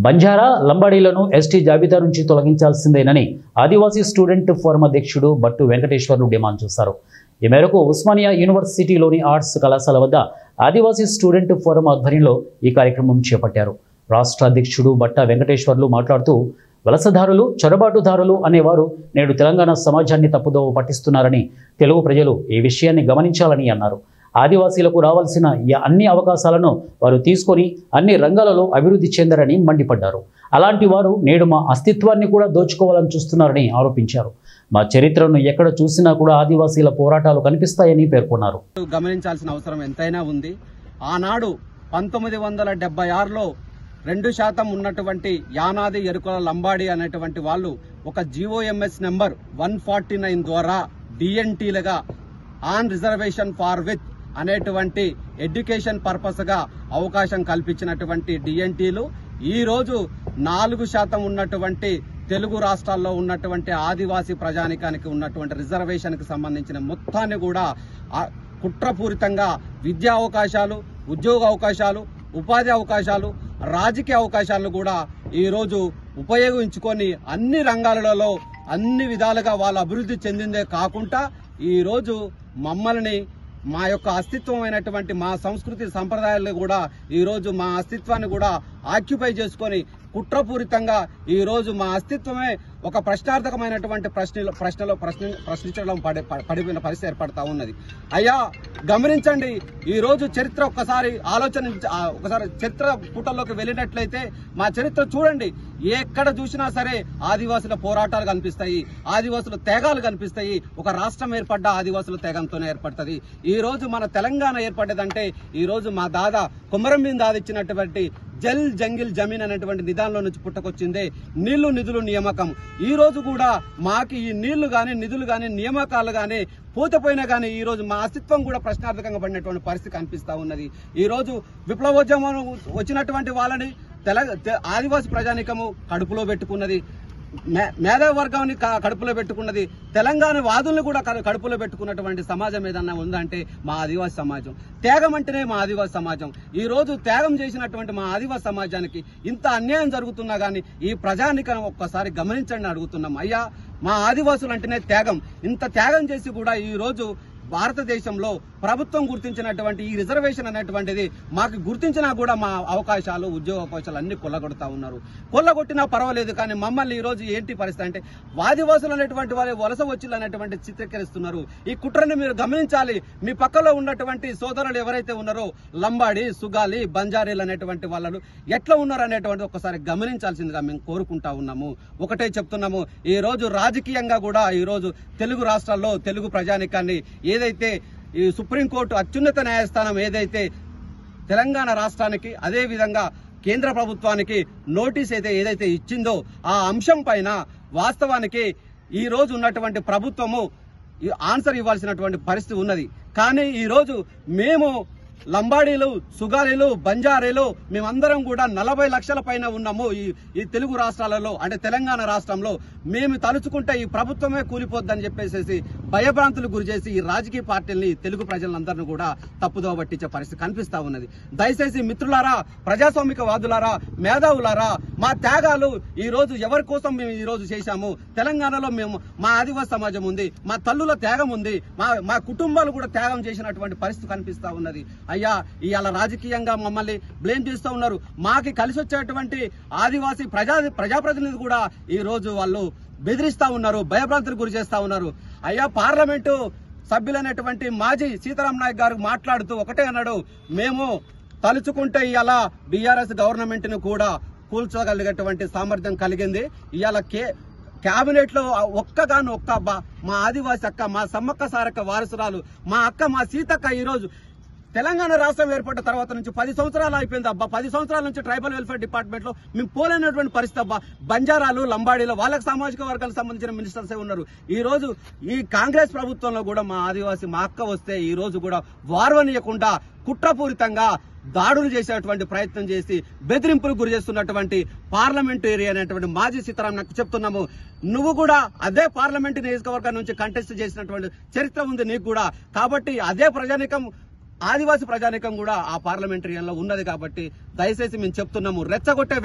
Banjara లంబాడీలను ST జాబితా నుంచి తొలగించాల్సిందేనని ఆదివాసీ student forum అధ్యక్షుడు బట్టు వెంకటేశ్వర్లు డిమాండ్ చేశారు. ఈ మేరకు ఉస్మానియా యూనివర్సిటీలోని ఆర్ట్స్ కళాశాల వద్ద ఆదివాసీ స్టూడెంట్ ఫోరం ఆధ్వర్యంలో ఈ కార్యక్రమం చేపట్టారు. రాష్ట్ర అధ్యక్షుడు బట్ట వెంకటేశ్వర్లు మాట్లాడుతూ వలసదారులు, చొరబాటుదారులు అనేవారు నేడు తెలంగాణ సమాజాన్ని తప్పుదోవ పట్టిస్తున్నారని, తెలుగు ప్రజలు ఈ విషయాన్ని గమనించాలని అన్నారు. ఆదివాసీలకు రావాల్సిన అన్ని అవకాశాలను వారు తీసుకొని అన్ని రంగాలలో అభివృద్ధి చెందారని మండిపడ్డారు. అలాంటి వారు నేడు మా అస్తిత్వాన్ని కూడా దోచుకోవాలని చూస్తున్నారని ఆరోపించారు. మా చరిత్రను ఎక్కడ చూసినా కూడా ఆదివాసీల పోరాటాలు కనిపిస్తాయని పేర్కొన్నారు. గమనించాల్సిన అవసరం ఎంతైనా ఉంది. ఆనాడు 1976లో 2% ఉన్నటువంటి యానాది ఎరుకల లంబాడి అనేటువంటి వాళ్ళు ఒక GOMS నెంబర్ 149 ద్వారా DNTలుగా ఆన్ రిజర్వేషన్ ఫార్ విత్ అనేటువంటి ఎడ్యుకేషన్ పర్పస్ గా అవకాశం కల్పించినటువంటి DNTలు ఈ రోజు 4% ఉన్నటువంటి తెలుగు రాష్ట్రాల్లో ఉన్నటువంటి ఆదివాసీ ప్రజానికానికి ఉన్నటువంటి రిజర్వేషన్ కి సంబంధించిన మొత్తాన్ని కూడా కుట్రపూరితంగా విద్యా అవకాశాలు, ఉద్యోగ అవకాశాలు, ఉపాధి అవకాశాలు, రాజకీయ అవకాశాలను కూడా ఈ రోజు ఉపయోగించుకొని అన్ని రంగాలలో అన్ని విధాలుగా వాళ్ళు అభివృద్ధి చెందిందే కాకుండా ఈ రోజు మమ్మల్ని మా యొక్క అస్తిత్వమైనటువంటి మా సంస్కృతి సంప్రదాయాలు కూడా ఈ రోజు మా అస్తిత్వాన్ని కూడా ఆక్యుపై చేసుకొని కుట్రపూరితంగా ఈ రోజు మా అస్తిత్వమే ఒక ప్రశ్నార్థకమైనటువంటి ప్రశ్నించడం పడిపోయిన పరిస్థితి ఏర్పడతా ఉన్నది. అయ్యా గమనించండి, ఈ రోజు చరిత్ర ఒకసారి చరిత్ర పుటల్లోకి వెళ్ళినట్లయితే మా చరిత్ర చూడండి. ఎక్కడ చూసినా సరే ఆదివాసుల పోరాటాలు కనిపిస్తాయి, ఆదివాసుల త్యాగాలు కనిపిస్తాయి. ఒక రాష్ట్రం ఏర్పడ్డ ఆదివాసుల త్యాగంతోనే ఏర్పడుతుంది. ఈ రోజు మన తెలంగాణ ఏర్పడ్డదంటే ఈ రోజు మా దాదా కొమరంభీం దాదా ఇచ్చినటువంటి జల్ జంగిల్ జమీన్ అనేటువంటి నిదానంలో నుంచి పుట్టుకొచ్చిందే నీళ్లు నిధులు నియామకం. ఈ రోజు కూడా మాకు ఈ నీళ్లు గాని, నిధులు గాని, నియామకాలు గాని పోతపోయినా గానీ ఈ రోజు మా అస్తిత్వం కూడా ప్రశ్నార్థకంగా పడినటువంటి పరిస్థితి కనిపిస్తా ఉన్నది. ఈ రోజు విప్లవోద్యమం వచ్చినటువంటి వాళ్ళని ఆదివాసీ ప్రజానికము కడుపులో పెట్టుకున్నది, మేధావి వర్గాన్ని కడుపులో పెట్టుకున్నది, తెలంగాణ వాదులను కూడా కడుపులో పెట్టుకున్నటువంటి సమాజం ఏదన్నా ఉందంటే మా ఆదివాసీ సమాజం. త్యాగం అంటేనే మా ఆదివాసీ సమాజం. ఈ రోజు త్యాగం చేసినటువంటి మా ఆదివాసీ సమాజానికి ఇంత అన్యాయం జరుగుతున్నా గానీ ఈ ప్రజానికం ఒక్కసారి గమనించండి అడుగుతున్నాం. అయ్యా మా ఆదివాసులు అంటేనే త్యాగం. ఇంత త్యాగం చేసి కూడా ఈ రోజు భారతదేశంలో ప్రభుత్వం గుర్తించినటువంటి ఈ రిజర్వేషన్ అనేటువంటిది మాకు గుర్తించినా కూడా మా అవకాశాలు, ఉద్యోగ అవకాశాలు అన్ని కొల్లగొడతా ఉన్నారు. కొల్లగొట్టినా పర్వాలేదు, కానీ మమ్మల్ని ఈ రోజు ఏంటి పరిస్థితి అంటే ఆదివాసులు అనేటువంటి వారి వలస వచ్చిలు అనేటువంటి చిత్రీకరిస్తున్నారు. ఈ కుట్రని మీరు గమనించాలి. మీ పక్కలో ఉన్నటువంటి సోదరులు ఎవరైతే ఉన్నారో లంబాడి, సుగాలి, బంజారీలు అనేటువంటి వాళ్ళు ఎట్లా ఉన్నారు అనేటువంటిది ఒకసారి గమనించాల్సిందిగా మేము కోరుకుంటా ఉన్నాము. ఒకటే చెప్తున్నాము, ఈ రోజు రాజకీయంగా కూడా ఈ రోజు తెలుగు రాష్ట్రాల్లో తెలుగు ప్రజానికాన్ని ఏదైతే ఈ సుప్రీంకోర్టు అత్యున్నత న్యాయస్థానం ఏదైతే తెలంగాణ రాష్ట్రానికి అదే విధంగా కేంద్ర ప్రభుత్వానికి నోటీస్ ఏదైతే ఇచ్చిందో ఆ అంశం పైన వాస్తవానికి ఈ రోజు ఉన్నటువంటి ప్రభుత్వము ఆన్సర్ ఇవ్వాల్సినటువంటి పరిస్థితి ఉన్నది. కానీ ఈ రోజు మేము లంబాడీలు, సుగాలీలు, బంజారీలు మేమందరం కూడా 40 లక్షల పైన ఉన్నాము ఈ తెలుగు రాష్ట్రాలలో, అంటే తెలంగాణ రాష్ట్రంలో. మేము తలుచుకుంటే ఈ ప్రభుత్వమే కూలిపోద్దని చెప్పేసి భయభ్రాంతులు గురి చేసి ఈ రాజకీయ పార్టీల్ని, తెలుగు ప్రజలందరినీ కూడా తప్పుదోవ పట్టించే పరిస్థితి కనిపిస్తా ఉన్నది. దయచేసి మిత్రులారా, ప్రజాస్వామికవాదులారా, మేధావులారా, మా త్యాగాలు ఈ రోజు ఎవరి కోసం మేము ఈ రోజు చేశాము. తెలంగాణలో మేము మా ఆదివాసీ సమాజం ఉంది, మా తల్లుల త్యాగం ఉంది, మా కుటుంబాలు కూడా త్యాగం చేసినటువంటి పరిస్థితి కనిపిస్తా ఉన్నది. అయ్యా ఇవాళ రాజకీయంగా మమ్మల్ని బ్లేమ్ చేస్తూ ఉన్నారు. మాకి కలిసి వచ్చేటువంటి ఆదివాసీ ప్రజాప్రతినిధులు కూడా ఈ రోజు వాళ్ళు బెదిరిస్తా ఉన్నారు, భయభ్రాంతులకు గురి చేస్తా ఉన్నారు. అయ్యా పార్లమెంటు సభ్యులైనటువంటి మాజీ సీతారాం నాయక్ గారు మాట్లాడుతూ ఒకటే అన్నాడు, మేము తలుచుకుంటే ఇవాళ BRS గవర్నమెంట్ ను కూడా కూల్చగలిగేటువంటి సామర్థ్యం కలిగింది. ఇవాళ కేబినెట్ లో ఒక్క మా ఆదివాసీ అక్క, మా సమ్మక్క సారక్క వారసురాలు, మా అక్క, మా సీతక్క ఈ రోజు తెలంగాణ రాష్ట్రం ఏర్పడిన తర్వాత నుంచి 10 సంవత్సరాలు అయిపోయింది అబ్బా. 10 సంవత్సరాల నుంచి ట్రైబల్ వెల్ఫేర్ డిపార్ట్మెంట్ లో మేము పోలేనటువంటి పరిస్థితి అబ్బా. బంజారాలు, లంబాడీలు వాళ్ళకి సామాజిక వర్గాలకు సంబంధించిన మినిస్టర్సే ఉన్నారు. ఈ రోజు ఈ కాంగ్రెస్ ప్రభుత్వంలో కూడా మా ఆదివాసీ మా అక్క వస్తే ఈ రోజు కూడా వార్వనీయకుండా కుట్రపూరితంగా దాడులు చేసేటువంటి ప్రయత్నం చేసి బెదిరింపులకు గురి చేస్తున్నటువంటి పార్లమెంటరీ అనేటువంటి మాజీ సీతారాం నాకు చెప్తున్నాము, నువ్వు కూడా అదే పార్లమెంటు నియోజకవర్గం నుంచి కంటెస్ట్ చేసినటువంటి చరిత్ర ఉంది నీకు కూడా. కాబట్టి అదే ప్రజానికం, ఆదివాసీ ప్రజానికం కూడా ఆ పార్లమెంటరీలో ఉన్నది. కాబట్టి దయచేసి మేము చెప్తున్నాము, రెచ్చగొట్టే